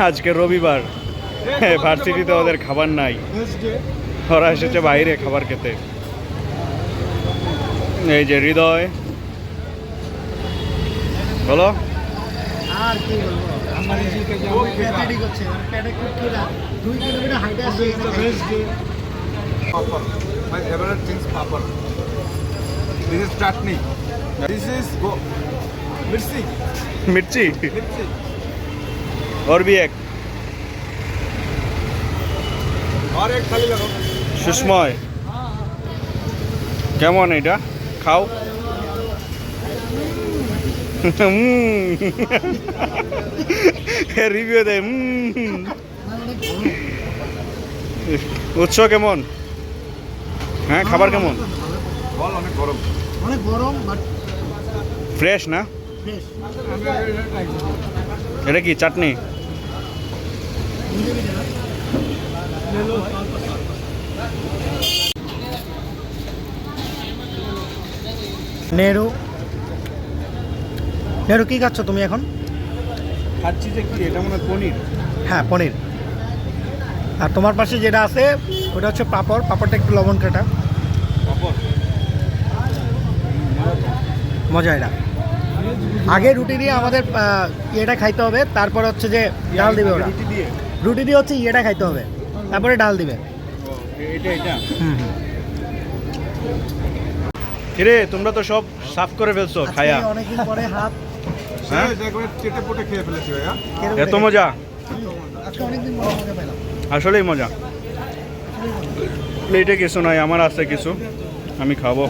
আজকে রবিবার, ভার্সিটিতে ওদের খাবার নাই, ওরা এসেছে বাইরে খাবার খেতে। এই যে হৃদয়, বলো। আর কি বলবো, আমার প্যাথেটিক হচ্ছে, পেটে খুব খিদা, 2 কিলোমিটার হাইটে আসছে। Papad. My favorite things papad. This is chutney. This is mirchi. Mirchi Mirchi. और भी एक और एक थाली लगाओ. সুষময়, কেমন এটা খাও? রিভিউ দে। উৎস কেমন? হ্যাঁ, খাবার কেমন? বল অনেক গরম. অনেক গরম বাট ফ্রেশ না? ফ্রেশ। এটা কি চাটনি? নেহরু, নেহরু কি খাচ্ছ তুমি এখন? খাচ্ছি যে কি, এটা মনে হয় পনির. হ্যাঁ, পনির। আর তোমার পাশে যেটা আছে ওটা হচ্ছে পাঁপড়। পাঁপড়টা একটু লবণ কাটা, পাপড়. মজা। এটা আগে রুটি দিয়ে আমাদের ইয়েটা খাইতে হবে, তারপর হচ্ছে যে ডাল দিবে ওরা। রুটি দিয়ে. রুটি দিয়ে হচ্ছে ইয়েটা খাইতে হবে, তারপরে ডাল দিবে। এটা কিরে, তোমরা তো সব সাফ করে ফেলছো খায়া। আজকে অনেকদিন পরে হাত হ্যাঁ? একবার চেটে পুটে খেয়ে ফেলেছি ভাইয়া. এত মজা, আজকে অনেকদিন পরে মজা পেলাম। আসলেই মজা। প্লেটে কিছু নাই, আমার আছে কিছু, আমি খাবো।